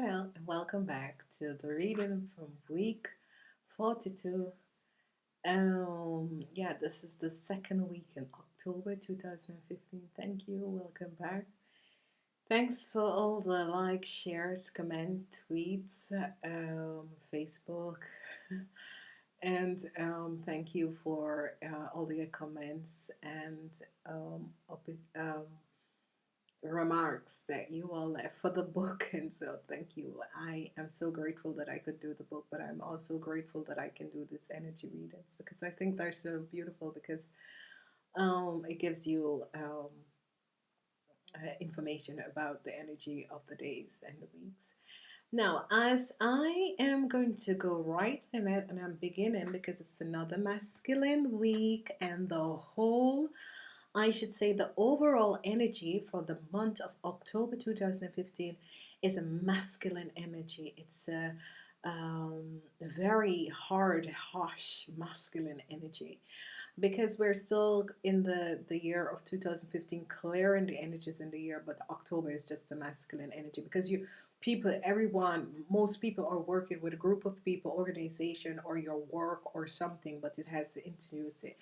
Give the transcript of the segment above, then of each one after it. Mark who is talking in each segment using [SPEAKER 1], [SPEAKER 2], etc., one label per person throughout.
[SPEAKER 1] Hello and welcome back to the reading from week 42. Yeah, this is the second week in October 2015. Thank you. Welcome back. Thanks for all the likes, shares, comment, tweets, Facebook, and thank you for all the comments and remarks that you all left for the book. And so thank you. I am so grateful that I could do the book, but I'm also grateful that I can do this energy readings because I think they're so beautiful because it gives you information about the energy of the days and the weeks. Now, as I am going to go right in it, and I'm beginning because it's another masculine week, and I should say, the overall energy for the month of October 2015 is a masculine energy. It's a very hard, harsh, masculine energy because we're still in the year of 2015, clearing the energies in the year, but October is just a masculine energy because most people are working with a group of people, organization, or your work or something, but it has the intimacy.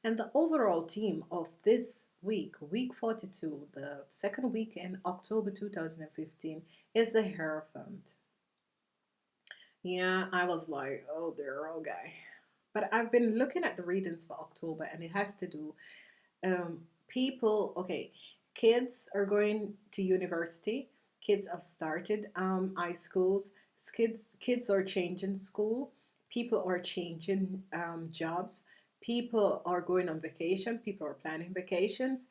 [SPEAKER 1] And the overall theme of this week, week 42, the second week in October 2015, is the Hierophant. Yeah, I was like, oh dear, oh guy. But I've been looking at the readings for October, and it has to do okay, kids are going to university. Kids have started high schools. Kids are changing school. People are changing jobs. People are going on vacation. People are planning vacations.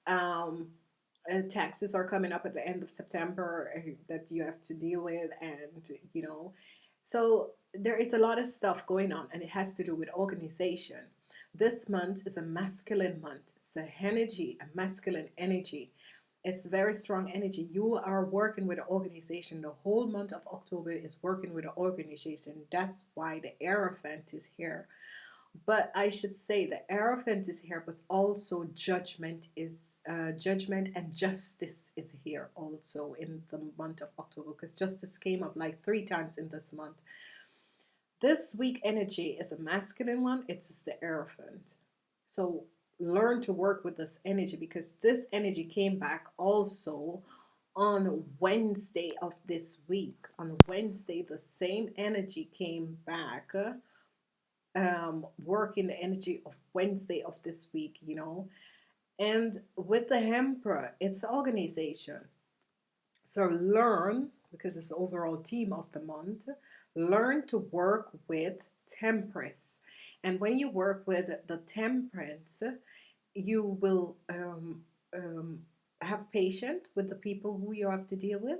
[SPEAKER 1] Um, Taxes are coming up at the end of September that you have to deal with, and so there is a lot of stuff going on, and it has to do with organization. This month is a masculine month. It's a masculine energy. It's very strong energy. You are working with an organization. The whole month of October is working with an organization. That's why the Hierophant is here. But I should say the Hierophant is here, but also judgment and justice is here also in the month of October because justice came up like 3 times in this month. This week energy is a masculine one. It's just the Hierophant. So learn to work with this energy because this energy came back also on Wednesday of this week. On Wednesday, the same energy came back, working the energy of Wednesday of this week. And with the Emperor, it's organization. So learn, because it's the overall theme of the month, learn to work with temperance. And when you work with the temperance, you will have patience with the people who you have to deal with.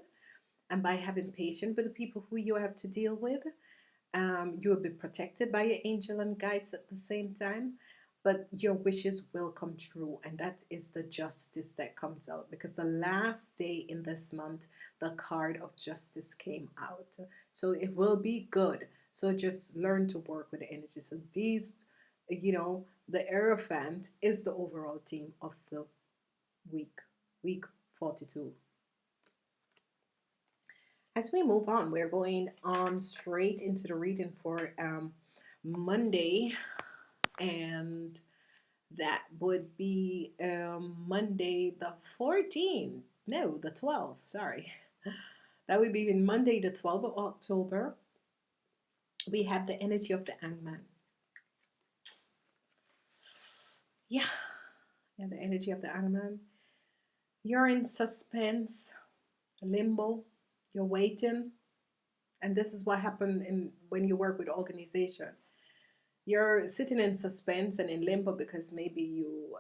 [SPEAKER 1] And by having patience with the people who you have to deal with, you will be protected by your angel and guides at the same time, but your wishes will come true, and that is the justice that comes out because the last day in this month, the card of justice came out. So it will be good. So just learn to work with the energy. So the Hierophant is the overall theme of the week 42. As we move on, we're going on straight into the reading for Monday, and that would be Monday the 14th. No, the 12th. Sorry. That would be Monday the 12th of October. We have the energy of the Hangman. Yeah, the energy of the Hangman. You're in suspense, limbo. You're waiting, and this is what happened when you work with organization. You're sitting in suspense and in limbo because maybe you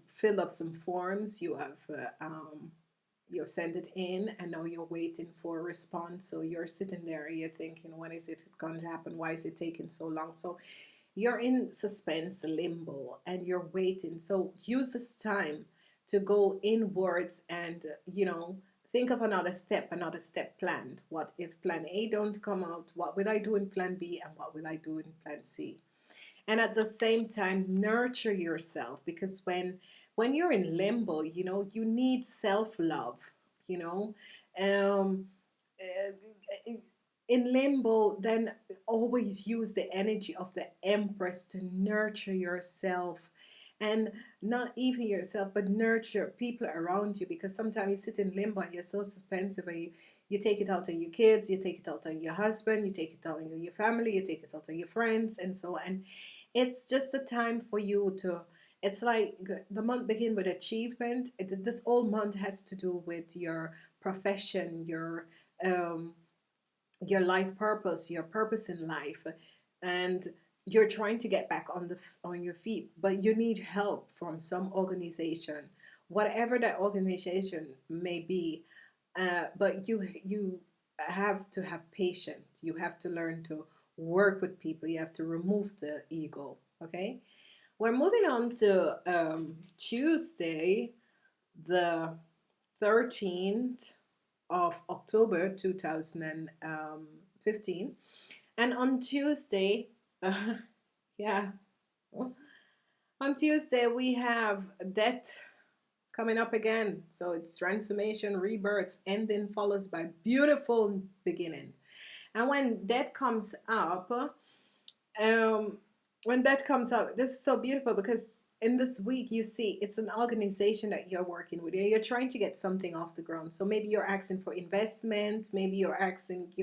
[SPEAKER 1] fill up some forms, you send it in, and now you're waiting for a response. So you're sitting there, you're thinking, when is it going to happen? Why is it taking so long? So you're in suspense, limbo, and you're waiting. So use this time to go inwards and think of another step planned. What if plan A don't come out? What will I do in plan B, and what will I do in plan C? And at the same time, nurture yourself, because when when you're in limbo, you need self love, you know. Um, uh, in limbo, then always use the energy of the Empress to nurture yourself, and not even yourself, but nurture people around you, because sometimes you sit in limbo and you're so suspensive, and you take it out on your kids, you take it out on your husband, you take it out on your family, you take it out on your friends, and so on. It's just a time for you to, it's like the month begin with achievement. This whole month has to do with your profession, um, your life purpose, your purpose in life, and you're trying to get back on your feet, but you need help from some organization, whatever that organization may be. But you have to have patience. You have to learn to work with people. You have to remove the ego. Okay, we're moving on to Tuesday, the 13th of October 2015. And on Tuesday, yeah, on Tuesday we have death coming up again. So it's transformation, rebirths, ending follows by beautiful beginning. And um, when that comes up, this is so beautiful because in this week you see it's an organization that you're working with. You're trying to get something off the ground. So maybe you're asking for investment, maybe you're asking,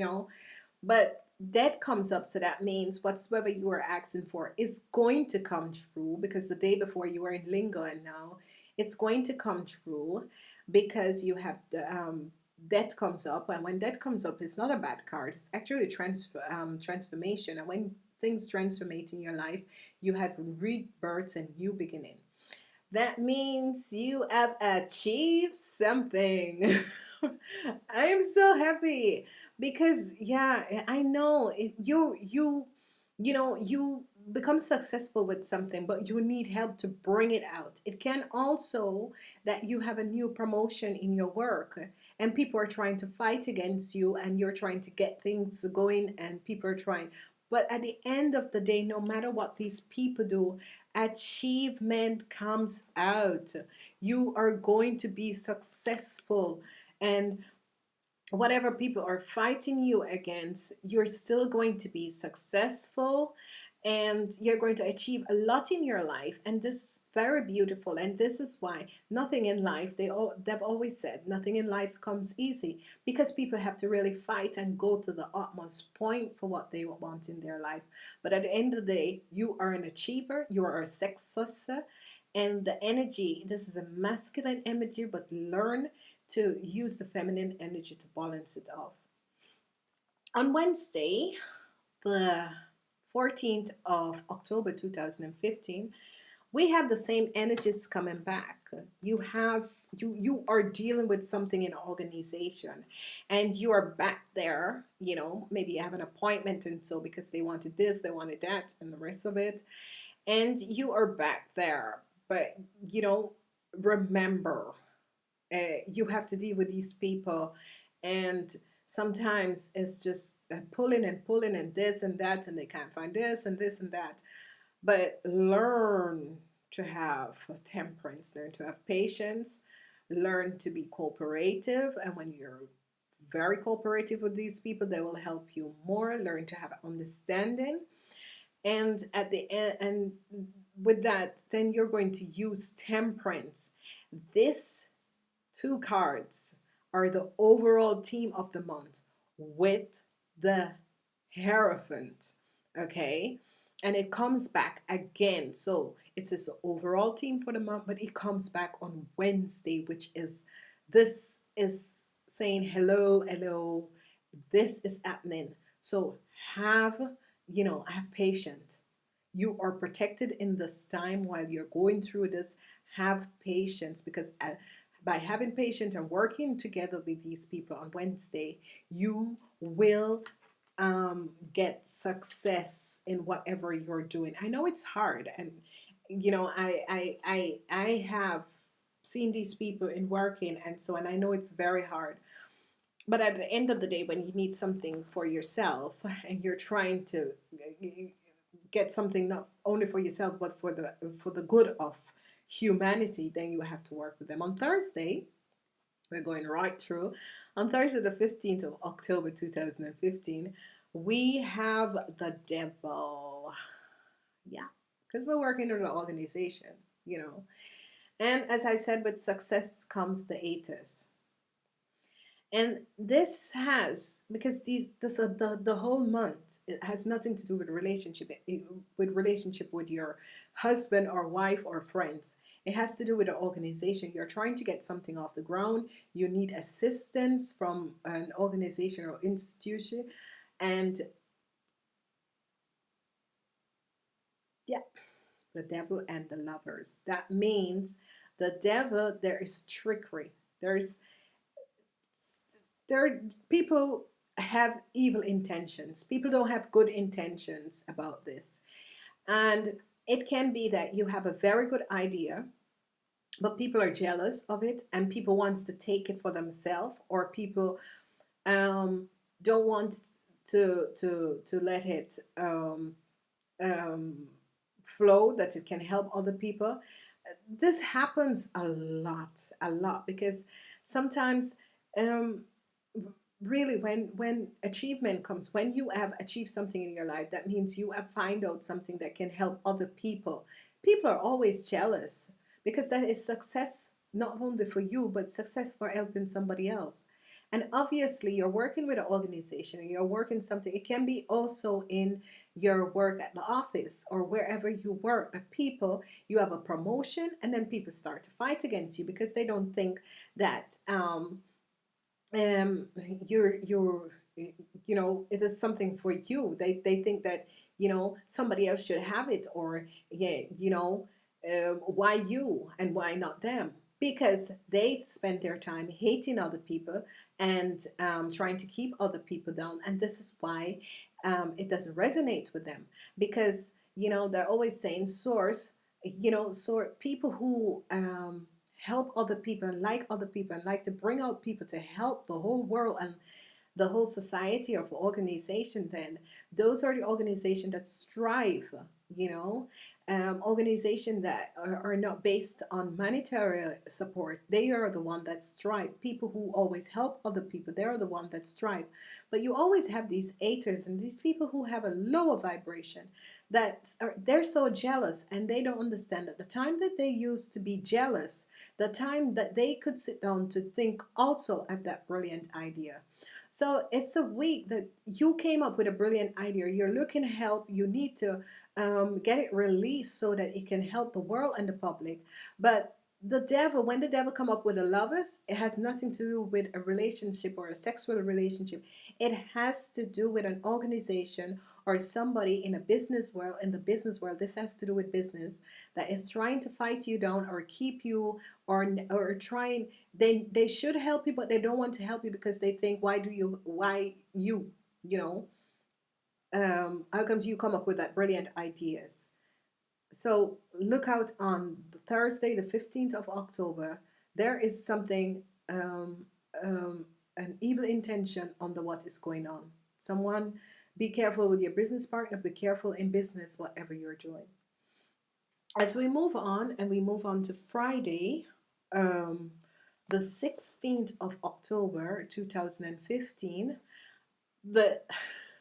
[SPEAKER 1] but that comes up. So that means whatsoever you are asking for is going to come true, because the day before you were in lingo, and now it's going to come true because you have the debt comes up. And when debt comes up, it's not a bad card. It's actually transformation. And when things transformate in your life, you have rebirths and new beginning. That means you have achieved something. I am so happy because, yeah, I know you become successful with something, but you need help to bring it out. It can also that you have a new promotion in your work and people are trying to fight against you, and you're trying to get things going and people are trying. But at the end of the day, no matter what these people do, achievement comes out. You are going to be successful, and whatever people are fighting you against, you're still going to be successful, and you're going to achieve a lot in your life. And this is very beautiful, and this is why nothing in life, they've always said nothing in life comes easy, because people have to really fight and go to the utmost point for what they want in their life. But at the end of the day, you are an achiever, you are a successor. And the energy, this is a masculine energy, but learn to use the feminine energy to balance it off. On Wednesday, the 14th of October 2015, we have the same energies coming back. You are dealing with something in organization, and you are back there. Maybe you have an appointment, and so because they wanted this, they wanted that, and the rest of it, and you are back there. But remember, you have to deal with these people, and sometimes it's just pulling and pulling and this and that, and they can't find this and this and that. But learn to have temperance, learn to have patience, learn to be cooperative, and when you're very cooperative with these people, they will help you more. Learn to have understanding, and at the end, and with that, then you're going to use temperance. This two cards are the overall theme of the month with the Hierophant. Okay? And it comes back again. So it is the overall theme for the month, but it comes back on Wednesday, which is this is saying hello, hello, this is happening. So have, have patience. You are protected in this time while you're going through this. Have patience, because by having patience and working together with these people on Wednesday, you will get success in whatever you're doing. I know it's hard, and I have seen these people in working, and so, and I know it's very hard. But at the end of the day, when you need something for yourself and you're trying to get something not only for yourself but for the good of humanity, then you have to work with them. On Thursday, we're going right through. On Thursday, the 15th of October 2015, we have the devil. Yeah, because we're working in an organization, you know. And as I said, with success comes the haters. And this has, because the whole month, it has nothing to do with relationship, with relationship with your husband or wife or friends. It has to do with an organization. You're trying to get something off the ground. You need assistance from an organization or institution. And yeah, the devil and the lovers. That means the devil, there is trickery. There's there people have evil intentions. People don't have good intentions about this. And it can be that you have a very good idea, but people are jealous of it and people wants to take it for themselves, or people um, don't want to let it um, flow, that it can help other people. This happens a lot, because sometimes um, really when achievement comes, when you have achieved something in your life, that means you have find out something that can help other people. People are always jealous because that is success, not only for you but success for helping somebody else. And obviously you're working with an organization and you're working something. It can be also in your work at the office or wherever you work. The people, you have a promotion and then people start to fight against you because they don't think that um, you're it is something for you. They think that somebody else should have it, or yeah, why you and why not them, because they spend their time hating other people and trying to keep other people down, and this is why it doesn't resonate with them, because they're always saying source, people who help other people and like other people and like to bring out people to help the whole world and the whole society of organization, then those are the organization that strive, organization that are not based on monetary support. They are the one that strive. People who always help other people, they are the one that strive. But you always have these haters and these people who have a lower vibration, they're so jealous, and they don't understand that the time that they used to be jealous, the time that they could sit down to think also of that brilliant idea. So it's a week that you came up with a brilliant idea. You're looking to help. You need to get it released so that it can help the world and the public. But the devil, when the devil come up with a lovers, it had nothing to do with a relationship or a sexual relationship. It has to do with an organization or somebody in a business world. In the business world, this has to do with business that is trying to fight you down or keep you, or trying. They should help you, but they don't want to help you because they think, why you, how comes you come up with that brilliant ideas? So look out on Thursday, the 15th of October. There is something, an evil intention on the what is going on. Someone, be careful with your business partner. Be careful in business, whatever you're doing. As we move on, and we move on to Friday, um, the 16th of October 2015, the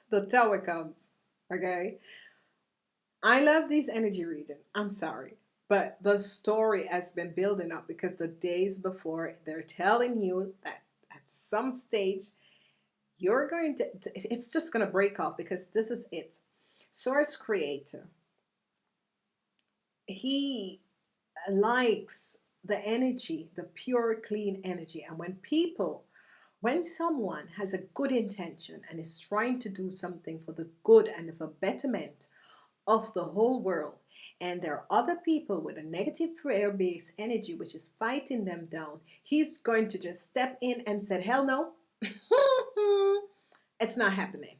[SPEAKER 1] the tower comes. Okay, I love these energy reading. I'm sorry, but the story has been building up, because the days before they're telling you that at some stage you're going to, it's just going to break off, because this is it. Source creator, he likes the energy, the pure, clean energy. And when someone has a good intention and is trying to do something for the good and for betterment of the whole world, and there are other people with a negative prayer-based energy which is fighting them down, he's going to just step in and said, hell no, it's not happening.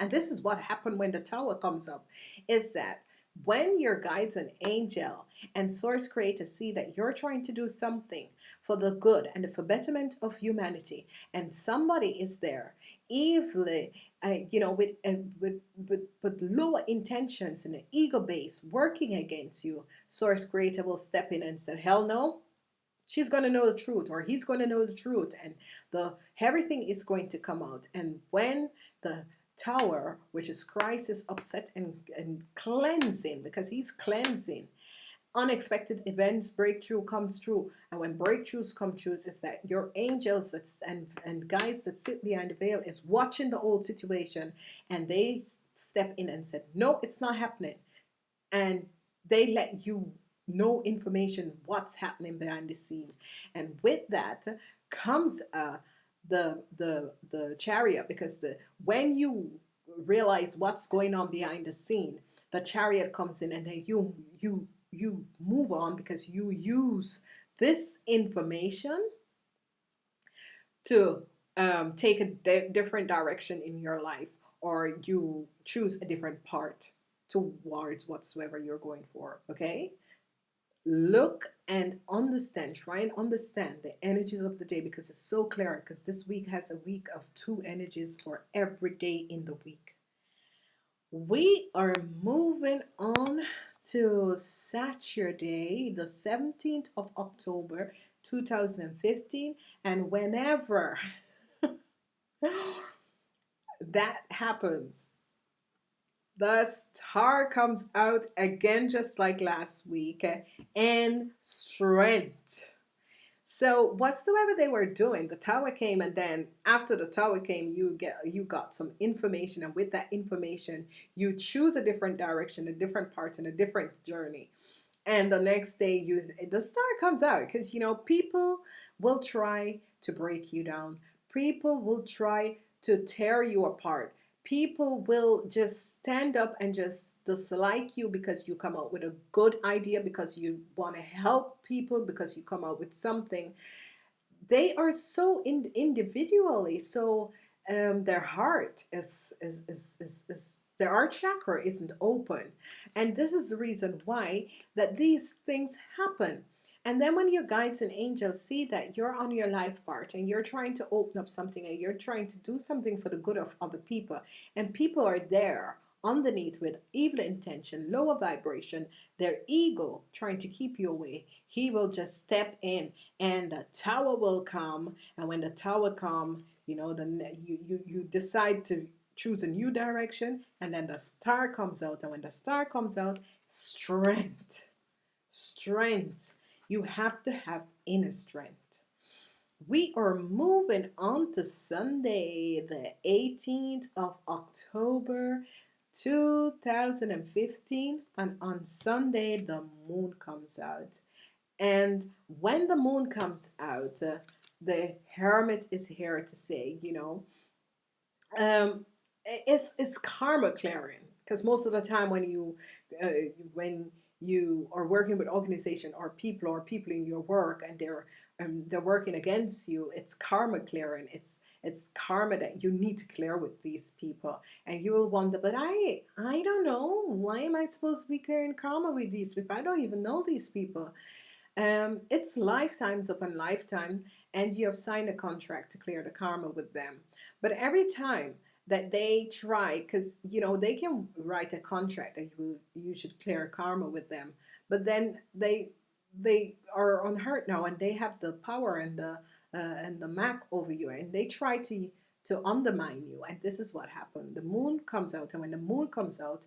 [SPEAKER 1] And this is what happened when the tower comes up, is that When your guides and angel and source creator see that you're trying to do something for the good and the betterment of humanity, and somebody is there evilly, with lower intentions and an ego base working against you, source creator will step in and say, hell no, she's going to know the truth, or he's going to know the truth, and the everything is going to come out. And when the tower, which is Christ, is upset and cleansing, because he's cleansing, unexpected events, breakthrough comes through. And when breakthroughs come through, is that your angels and guides that sit behind the veil is watching the whole situation, and they step in and said, no, it's not happening. And they let you know information what's happening behind the scene. And with that comes the chariot, because when you realize what's going on behind the scene, the chariot comes in, and then you move on, because you use this information to take a different direction in your life, or you choose a different part towards whatsoever you're going for. Okay, look and understand, try and understand the energies of the day, because it's so clear, because this week has a week of two energies for every day in the week. We are moving on to Saturday, the 17th of October 2015. And whenever that happens, the star comes out again, just like last week, in strength. So whatsoever they were doing, the tower came, and then after the tower came, you got some information, and with that information, you choose a different direction, a different part, and a different journey. And the next day, the star comes out, because people will try to break you down. People will try to tear you apart. People will just stand up and just dislike you because you come out with a good idea, because you want to help people, because you come out with something. They are so individually, so their heart is their heart chakra isn't open. And this is the reason why that these things happen. And then when your guides and angels see that you're on your life part, and you're trying to open up something, and you're trying to do something for the good of other people, and people are there underneath with evil intention, lower vibration, their ego trying to keep you away, he will just step in, and the tower will come. And when the tower come, then you decide to choose a new direction, and then the star comes out. And when the star comes out, strength. You have to have inner strength. We are moving on to Sunday, the 18th of October 2015. And on Sunday, the moon comes out. And when the moon comes out, the hermit is here to say, um, it's karma clearing, because most of the time uh, when you are working with organization or people in your work, and they're working against you, it's karma clearing. It's karma that you need to clear with these people. And you will wonder, but I don't know, why am I supposed to be clearing karma with these people? I don't even know these people. It's lifetimes upon lifetime, and you have signed a contract to clear the karma with them. But every time that they try, because they can write a contract that you should clear karma with them, but then they are unhurt now, and they have the power and the map over you, and they try to undermine you. And this is what happened. The moon comes out, and when the moon comes out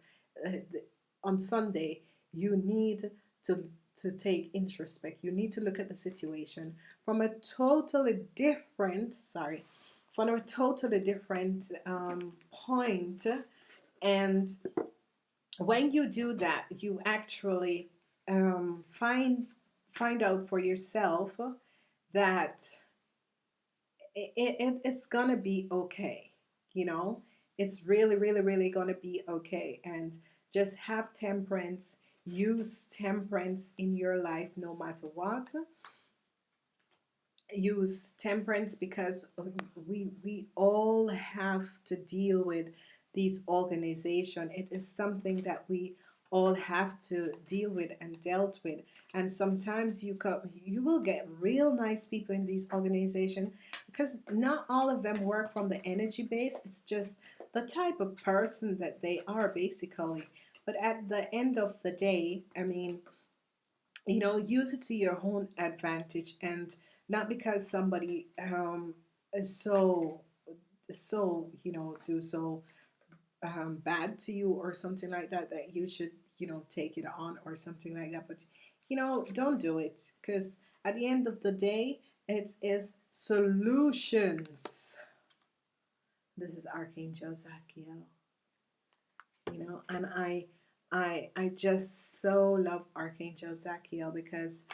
[SPEAKER 1] on Sunday, you need to take introspect. You need to look at the situation from a totally different, point. And when you do that, you actually find out for yourself that it's gonna be okay. It's really, really, really gonna be okay. And just have temperance. Use temperance in your life no matter what. Use temperance, because we all have to deal with these organization. It is something that we all have to deal with and dealt with. And sometimes you will get real nice people in these organizations because not all of them work from the energy base. It's just the type of person that they are basically. But at the end of the day, I mean, use it to your own advantage, and not because somebody is so do so bad to you or something like that, that you should take it on or something like that. But don't do it, because at the end of the day, it is solutions. This is Archangel Zachiel. And I just so love Archangel Zachiel because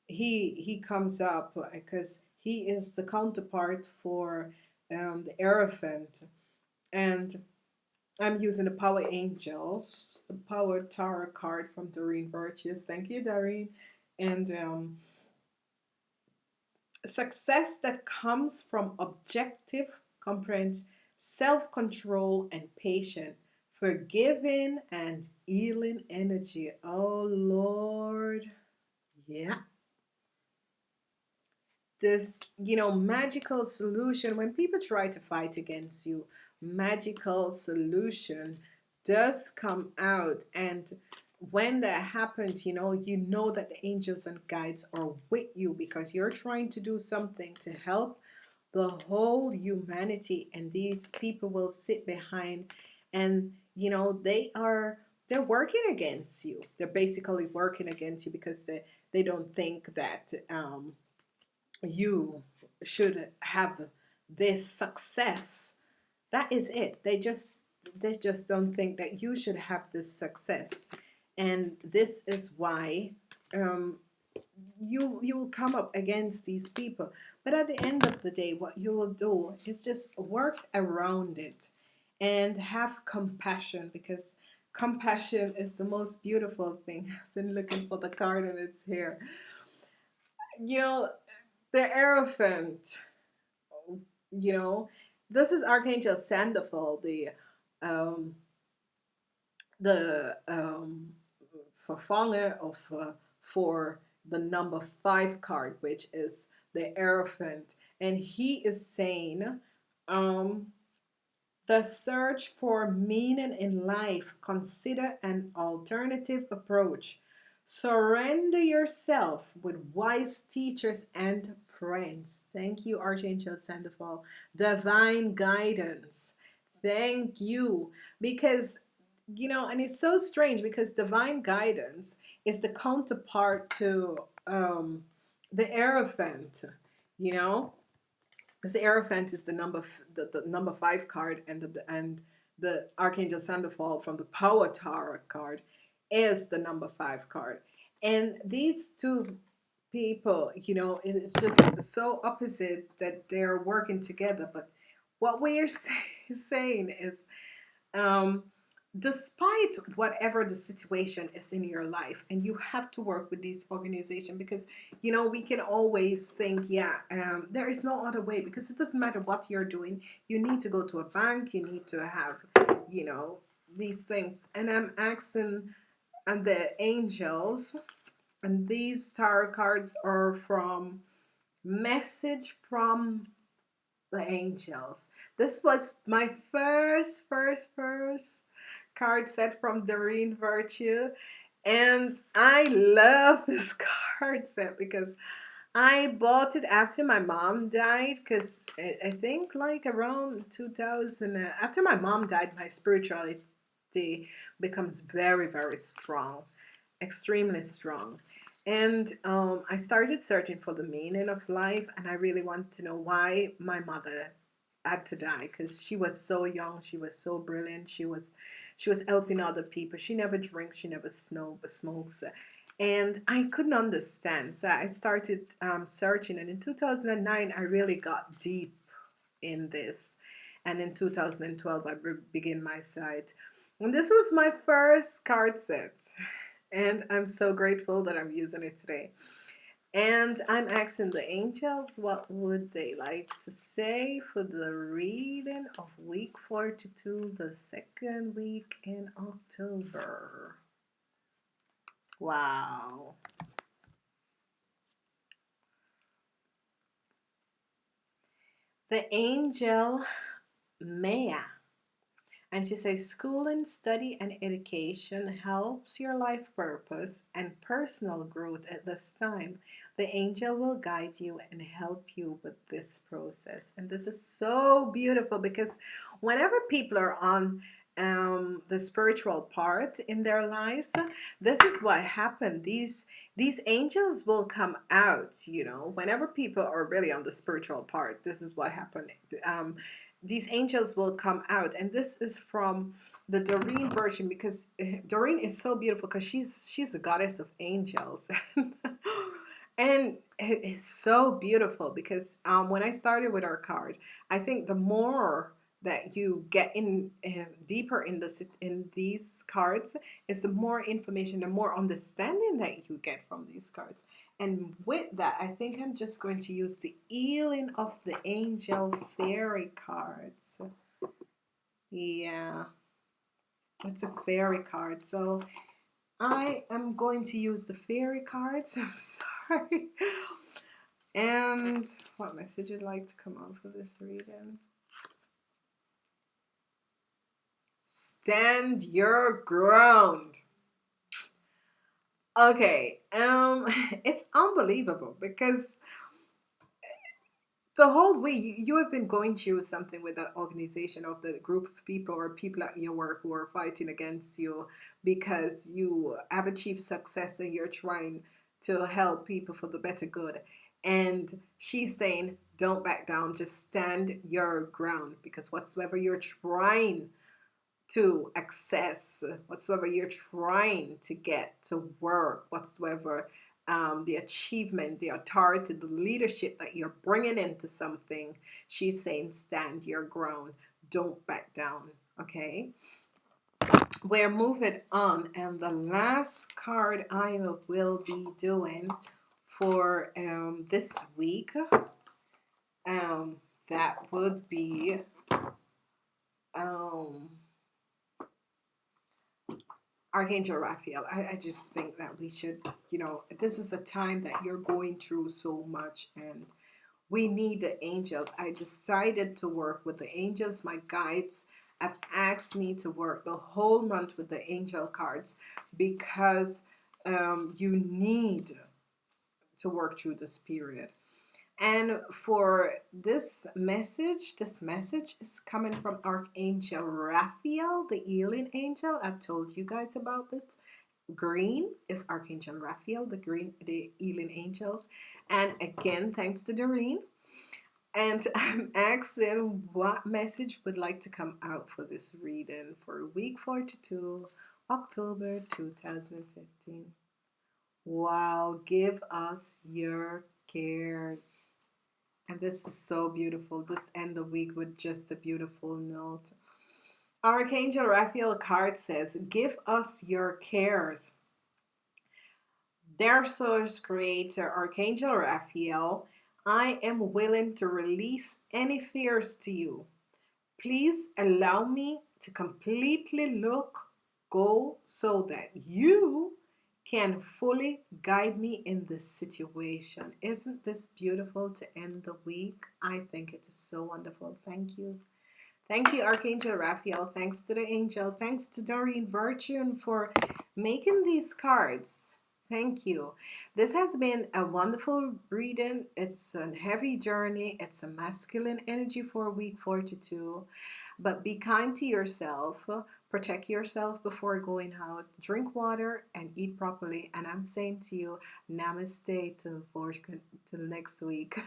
[SPEAKER 1] he comes up because he is the counterpart for the Hierophant. And I'm using the Power Angels, the Power Tarot card from Doreen Virtues. Thank you, Doreen. And success that comes from objective comprehension, self-control, and patience, forgiving and healing energy. Oh Lord, yeah. This magical solution, when people try to fight against you, magical solution does come out. And when that happens, you know that the angels and guides are with you, because you're trying to do something to help the whole humanity, and these people will sit behind, and they're working against you. They're basically working against you because they don't think that you should have this success. That is it. They just don't think that you should have this success. And this is why um, you will come up against these people. But at the end of the day, what you will do is just work around it and have compassion, because compassion is the most beautiful thing. I've been looking for the card and it's here. You know, the Hierophant, you know, this is Archangel Sandoval, um, the vervanger of for the number 5 card, which is the Hierophant, and he is saying, um, the search for meaning in life. Consider an alternative approach. Surrender yourself with wise teachers and friends. Thank you, Archangel Sandoval. Divine guidance. Thank you. Because, and it's so strange because divine guidance is the counterpart to the Hierophant, you know? Because the Hierophant is the number 5 card, and the Archangel Sandoval from the Power Tower card is the number 5 card. And these two people, it's just so opposite that they're working together. But what we are saying is, um, despite whatever the situation is in your life, and you have to work with these organizations, because we can always think, yeah, there is no other way, because it doesn't matter what you're doing. You need to go to a bank, you need to have these things. And I'm asking, and the angels, and these tarot cards are from Message from the Angels. This was my first card set from Doreen Virtue. And I love this card set because I bought it after my mom died. Because I think like around 2000, after my mom died, my spirituality becomes very, very strong, extremely strong. And I started searching for the meaning of life, and I really want to know why my mother had to die, because she was so young, she was so brilliant, she was helping other people. She never drinks, she never smokes, and I couldn't understand. So I started searching, and in 2009 I really got deep in this, and in 2012 I began my site, and this was my first card set, and I'm so grateful that I'm using it today. And I'm asking the angels, what would they like to say for the reading of week 42, the second week in October? Wow. The angel Maya. And she says, school and study and education helps your life purpose and personal growth at this time. The angel will guide you and help you with this process. And this is so beautiful because whenever people are on the spiritual part in their lives, this is what happened. These angels will come out, whenever people are really on the spiritual part. This is what happened. These angels will come out, and this is from the Doreen version because Doreen is so beautiful because she's a goddess of angels. And it's so beautiful because when I started with our card, I think the more that you get in deeper in these cards is the more information, the more understanding that you get from these cards. And with that, I think I'm just going to use the Healing of the Angel Fairy cards. Yeah, it's a fairy card. So I am going to use the fairy cards. I'm sorry. And what message would like to come out for this reading? Stand your ground. Okay, it's unbelievable because the whole way you have been going through something with that organization of the group of people or people at your work who are fighting against you because you have achieved success and you're trying to help people for the better good. And she's saying, don't back down, just stand your ground because whatsoever you're trying to access, whatsoever you're trying to get to work, whatsoever the achievement, the authority, the leadership that you're bringing into something, she's saying, stand your ground, don't back down. Okay, we're moving on, and the last card I will be doing for this week, that would be um, Archangel Raphael. I just think that we should, this is a time that you're going through so much and we need the angels. I decided to work with the angels. My guides have asked me to work the whole month with the angel cards because you need to work through this period. And for this message is coming from Archangel Raphael, the healing angel. I've told you guys about this. Green is Archangel Raphael, the healing angels. And again, thanks to Doreen. And I'm asking what message would like to come out for this reading for week 42, October 2015. Wow, give us your cares. And this is so beautiful. This end the week with just a beautiful note. Archangel Raphael card says, give us your cares. Dear Source Creator, Archangel Raphael, I am willing to release any fears to you. Please allow me to completely go so that you can fully guide me in this situation. Isn't this beautiful to end the week? I think it is so wonderful. Thank you. Thank you, Archangel Raphael. Thanks to the angel. Thanks to Doreen Virtune for making these cards. Thank you. This has been a wonderful reading. It's a heavy journey. It's a masculine energy for week 42. But be kind to yourself. Protect yourself before going out. Drink water and eat properly. And I'm saying to you, namaste till next week.